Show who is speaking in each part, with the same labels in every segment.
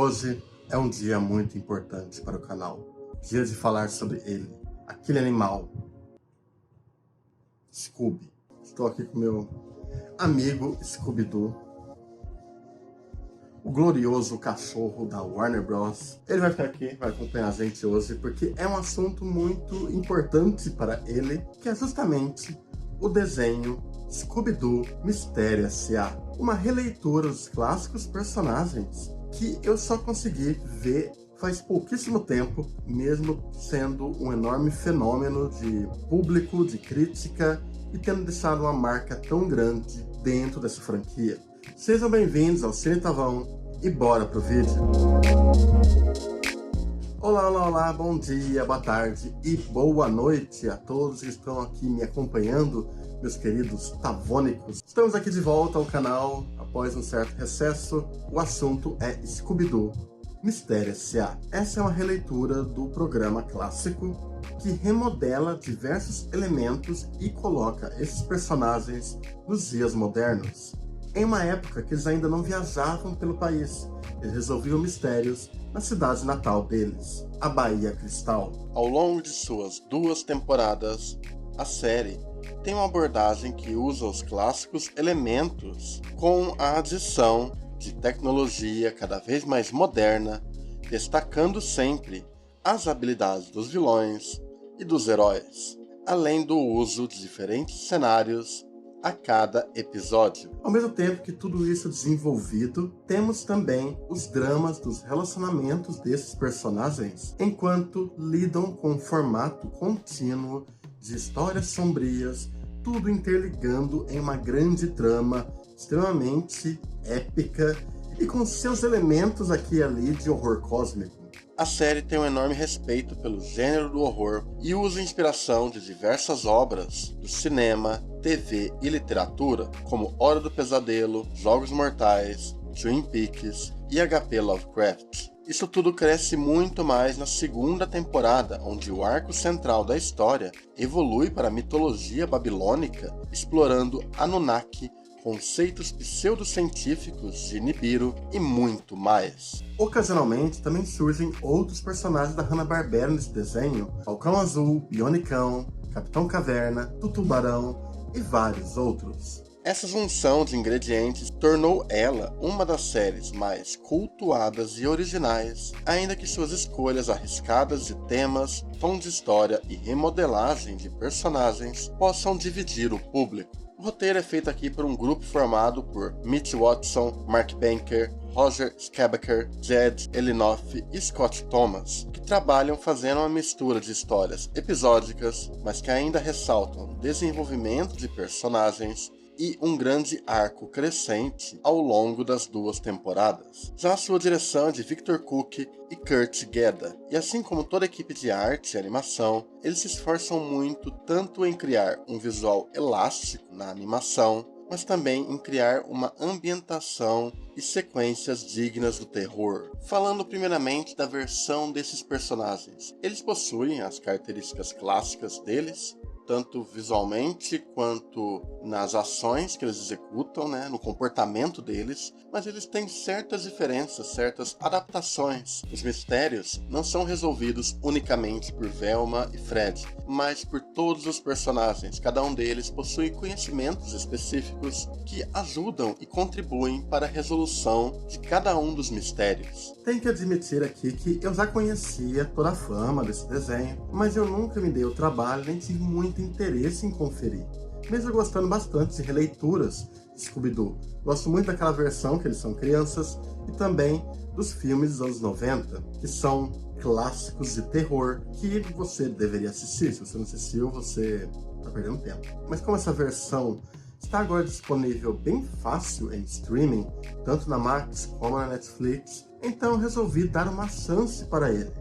Speaker 1: Hoje é um dia muito importante para o canal. Dia de falar sobre ele, aquele animal, Scooby. Estou aqui com meu amigo Scooby-Doo, o glorioso cachorro da Warner Bros. Ele vai ficar aqui, vai acompanhar a gente hoje, porque é um assunto muito importante para ele, que é justamente o desenho Scooby-Doo Mistério S.A. Uma releitura dos clássicos personagens que eu só consegui ver faz pouquíssimo tempo, mesmo sendo um enorme fenômeno de público, de crítica, e tendo deixado uma marca tão grande dentro dessa franquia. Sejam bem-vindos ao Cine Tavão e bora pro vídeo! Olá, bom dia, boa tarde e boa noite a todos que estão aqui me acompanhando, meus queridos tavônicos. Estamos aqui de volta ao canal após um certo recesso. O assunto é Scooby-Doo Mistério S.A. Essa é uma releitura do programa clássico que remodela diversos elementos e coloca esses personagens nos dias modernos. Em uma época que eles ainda não viajavam pelo país, eles resolviam mistérios na cidade natal deles, a Bahia Cristal. Ao longo de suas 2 temporadas, a série tem uma abordagem que usa os clássicos elementos com a adição de tecnologia cada vez mais moderna, destacando sempre as habilidades dos vilões e dos heróis, além do uso de diferentes cenários a cada episódio. Ao mesmo tempo que tudo isso é desenvolvido, temos também os dramas dos relacionamentos desses personagens, enquanto lidam com um formato contínuo de histórias sombrias, tudo interligando em uma grande trama extremamente épica e com seus elementos aqui e ali de horror cósmico. A série tem um enorme respeito pelo gênero do horror e usa inspiração de diversas obras do cinema, TV e literatura, como Hora do Pesadelo, Jogos Mortais, Twin Peaks e HP Lovecraft. Isso tudo cresce muito mais na 2ª temporada, onde o arco central da história evolui para a mitologia babilônica, explorando Anunnaki, conceitos pseudocientíficos de Nibiru e muito mais. Ocasionalmente também surgem outros personagens da Hanna-Barbera nesse desenho: Falcão Azul, Bionicão, Capitão Caverna, Tutubarão e vários outros. Essa junção de ingredientes tornou ela uma das séries mais cultuadas e originais, ainda que suas escolhas arriscadas de temas, tom de história e remodelagem de personagens possam dividir o público. O roteiro é feito aqui por um grupo formado por Mitch Watson, Mark Banker, Roger Scabacker, Jed Elinoff e Scott Thomas, que trabalham fazendo uma mistura de histórias episódicas, mas que ainda ressaltam desenvolvimento de personagens e um grande arco crescente ao longo das 2 temporadas. Já a sua direção é de Victor Cook e Kurt Gedda, e assim como toda a equipe de arte e animação, eles se esforçam muito tanto em criar um visual elástico na animação, mas também em criar uma ambientação e sequências dignas do terror. Falando primeiramente da versão desses personagens, eles possuem as características clássicas deles, tanto visualmente quanto nas ações que eles executam, no comportamento deles, mas eles têm certas diferenças, certas adaptações. Os mistérios não são resolvidos unicamente por Velma e Fred, mas por todos os personagens. Cada um deles possui conhecimentos específicos que ajudam e contribuem para a resolução de cada um dos mistérios. Tenho que admitir aqui que eu já conhecia toda a fama desse desenho, mas eu nunca me dei o trabalho nem tive muito interesse em conferir, mesmo gostando bastante de releituras de Scooby-Doo. Gosto muito daquela versão que eles são crianças e também dos filmes dos anos 90, que são clássicos de terror que você deveria assistir. Se você não assistiu, você está perdendo tempo. Mas como essa versão está agora disponível bem fácil em streaming, tanto na Max como na Netflix, então eu resolvi dar uma chance para ele.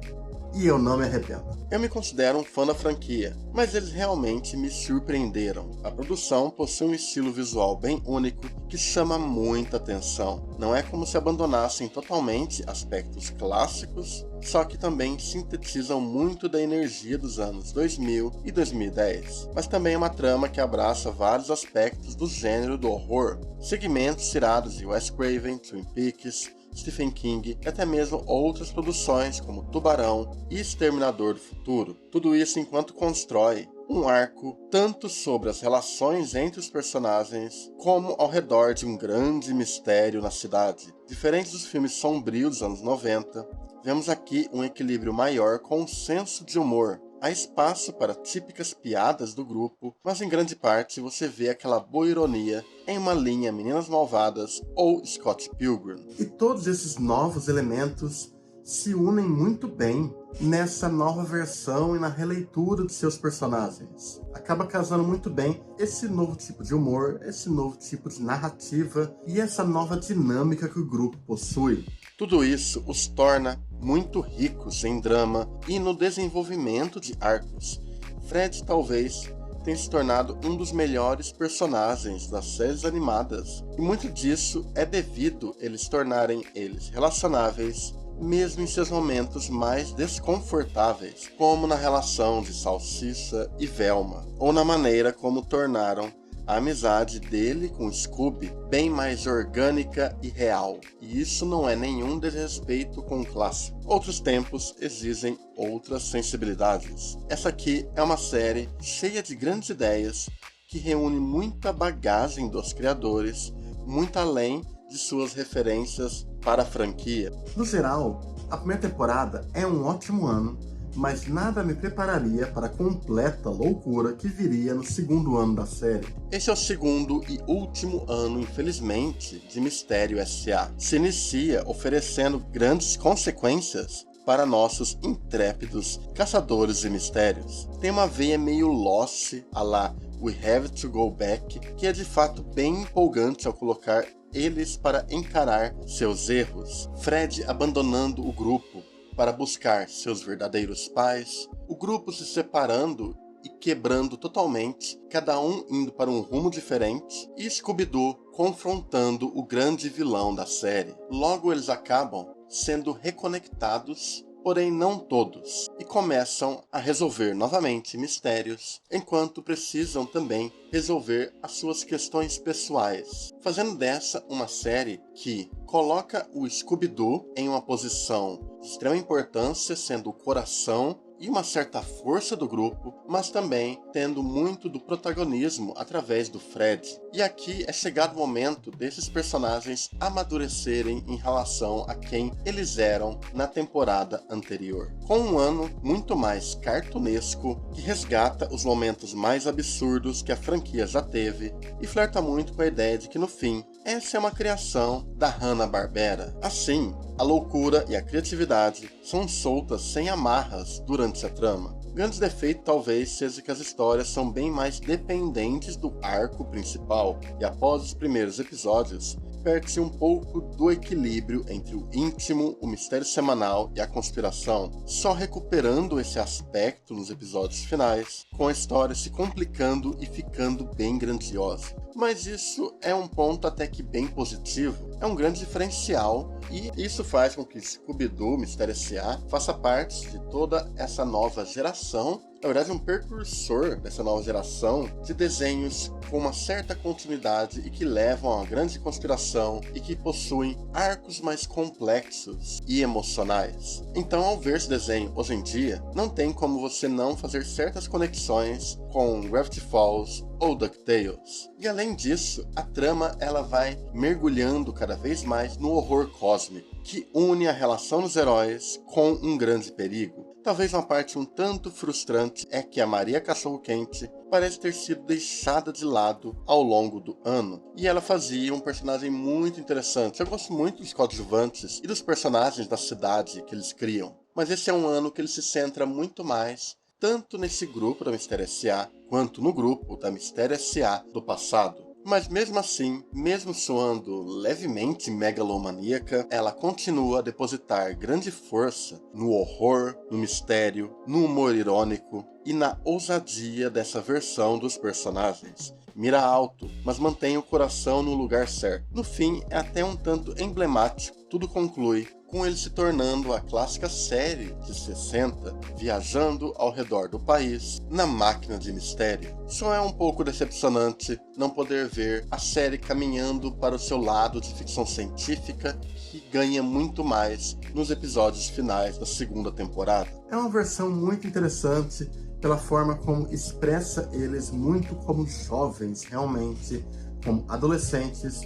Speaker 1: E eu não me arrependo. Eu me considero um fã da franquia, mas eles realmente me surpreenderam. A produção possui um estilo visual bem único que chama muita atenção. Não é como se abandonassem totalmente aspectos clássicos, só que também sintetizam muito da energia dos anos 2000 e 2010. Mas também é uma trama que abraça vários aspectos do gênero do horror. Segmentos tirados de Wes Craven, Twin Peaks, Stephen King e até mesmo outras produções como Tubarão e Exterminador do Futuro. Tudo isso enquanto constrói um arco tanto sobre as relações entre os personagens, como ao redor de um grande mistério na cidade. Diferente dos filmes sombrios dos anos 90, vemos aqui um equilíbrio maior com um senso de humor. Há espaço para típicas piadas do grupo, mas em grande parte você vê aquela boa ironia em uma linha Meninas Malvadas ou Scott Pilgrim. E todos esses novos elementos se unem muito bem nessa nova versão e na releitura de seus personagens. Acaba casando muito bem esse novo tipo de humor, esse novo tipo de narrativa e essa nova dinâmica que o grupo possui. Tudo isso os torna muito ricos em drama e no desenvolvimento de arcos. Fred talvez tenha se tornado um dos melhores personagens das séries animadas, e muito disso é devido a eles tornarem eles relacionáveis, mesmo em seus momentos mais desconfortáveis, como na relação de Salsicha e Velma, ou na maneira como tornaram a amizade dele com Scooby bem mais orgânica e real. E isso não é nenhum desrespeito com o clássico. Outros tempos exigem outras sensibilidades. Essa aqui é uma série cheia de grandes ideias que reúne muita bagagem dos criadores, muito além de suas referências para a franquia. No geral, a primeira temporada é um ótimo ano, mas nada me prepararia para a completa loucura que viria no segundo ano da série. Esse é o segundo e último ano, infelizmente, de Mistério S.A. Se inicia oferecendo grandes consequências para nossos intrépidos caçadores de mistérios. Tem uma veia meio Lost, à la We Have to Go Back, que é de fato bem empolgante ao colocar eles para encarar seus erros. Fred abandonando o grupo para buscar seus verdadeiros pais, o grupo se separando e quebrando totalmente, cada um indo para um rumo diferente, e Scooby-Doo confrontando o grande vilão da série. Logo eles acabam sendo reconectados, porém não todos, e começam a resolver novamente mistérios, enquanto precisam também resolver as suas questões pessoais, fazendo dessa uma série que coloca o Scooby-Doo em uma posição de extrema importância, sendo o coração e uma certa força do grupo, mas também tendo muito do protagonismo através do Fred. E aqui é chegado o momento desses personagens amadurecerem em relação a quem eles eram na temporada anterior, com um ano muito mais cartunesco, que resgata os momentos mais absurdos que a franquia já teve e flerta muito com a ideia de que no fim essa é uma criação da Hanna-Barbera. Assim, a loucura e a criatividade são soltas sem amarras durante a trama. O grande defeito talvez seja que as histórias são bem mais dependentes do arco principal, e após os primeiros episódios, perde-se um pouco do equilíbrio entre o íntimo, o mistério semanal e a conspiração, só recuperando esse aspecto nos episódios finais, com a história se complicando e ficando bem grandiosa. Mas isso é um ponto até que bem positivo, é um grande diferencial, e isso faz com que Scooby-Doo Mistério S.A. faça parte de toda essa nova geração, na verdade um precursor dessa nova geração de desenhos com uma certa continuidade e que levam a uma grande conspiração e que possuem arcos mais complexos e emocionais. Então, ao ver esse desenho hoje em dia, não tem como você não fazer certas conexões com Gravity Falls ou DuckTales. E além disso, a trama ela vai mergulhando cada vez mais no horror cósmico, que une a relação dos heróis com um grande perigo. Talvez uma parte um tanto frustrante é que a Maria Cachorro-Quente parece ter sido deixada de lado ao longo do ano, e ela fazia um personagem muito interessante. Eu gosto muito dos coadjuvantes e dos personagens da cidade que eles criam, mas esse é um ano que ele se centra muito mais tanto nesse grupo da Mistério S.A. quanto no grupo da Mistério S.A. do passado. Mas mesmo assim, mesmo soando levemente megalomaníaca, ela continua a depositar grande força no horror, no mistério, no humor irônico e na ousadia dessa versão dos personagens. Mira alto, mas mantém o coração no lugar certo. No fim, é até um tanto emblemático. Tudo conclui com ele se tornando a clássica série de 60, viajando ao redor do país na máquina de mistério. Só é um pouco decepcionante não poder ver a série caminhando para o seu lado de ficção científica, que ganha muito mais nos episódios finais da segunda temporada. É uma versão muito interessante pela forma como expressa eles muito como jovens, realmente, como adolescentes,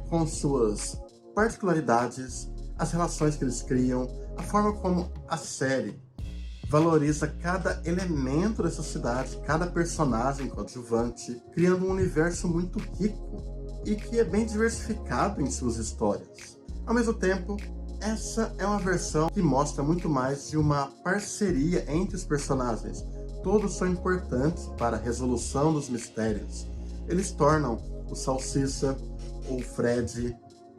Speaker 1: com suas particularidades, as relações que eles criam, a forma como a série valoriza cada elemento dessa cidade, cada personagem coadjuvante, criando um universo muito rico e que é bem diversificado em suas histórias. Ao mesmo tempo, essa é uma versão que mostra muito mais de uma parceria entre os personagens. Todos são importantes para a resolução dos mistérios. Eles tornam o Salsicha, ou o Fred,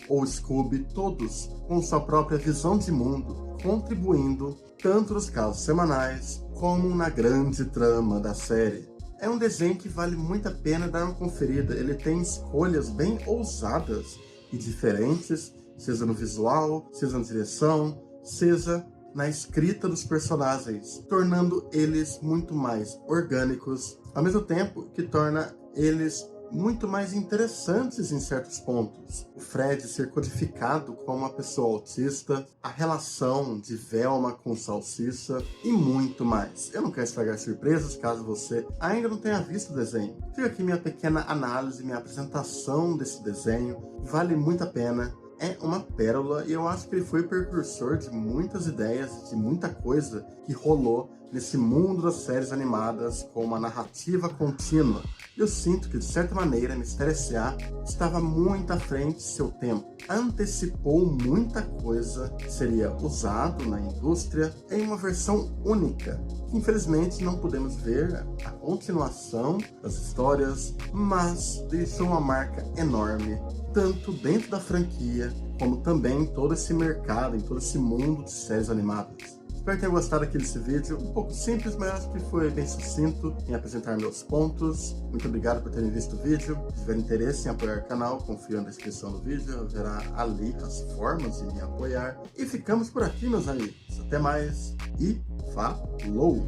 Speaker 1: ou o Scooby, todos com sua própria visão de mundo, contribuindo tanto nos casos semanais como na grande trama da série. É um desenho que vale muito a pena dar uma conferida. Ele tem escolhas bem ousadas e diferentes, seja no visual, seja na direção, seja na escrita dos personagens, tornando eles muito mais orgânicos, ao mesmo tempo que torna eles muito mais interessantes em certos pontos. O Fred ser codificado como uma pessoa autista, a relação de Velma com o Salsicha e muito mais. Eu não quero estragar surpresas caso você ainda não tenha visto o desenho. Fica aqui minha pequena análise, minha apresentação desse desenho. Vale muito a pena. É uma pérola e eu acho que ele foi precursor de muitas ideias, de muita coisa que rolou nesse mundo das séries animadas com uma narrativa contínua. Eu sinto que, de certa maneira, Mistério S.A. estava muito à frente de seu tempo. Antecipou muita coisa que seria usado na indústria em uma versão única. Infelizmente, não podemos ver a continuação das histórias, mas deixou uma marca enorme, tanto dentro da franquia, como também em todo esse mercado, em todo esse mundo de séries animadas. Espero que tenham gostado aqui desse vídeo, um pouco simples, mas acho que foi bem sucinto em apresentar meus pontos. Muito obrigado por terem visto o vídeo. Se tiver interesse em apoiar o canal, confia na descrição do vídeo, haverá ali as formas de me apoiar. E ficamos por aqui, meus amigos. Até mais e falou!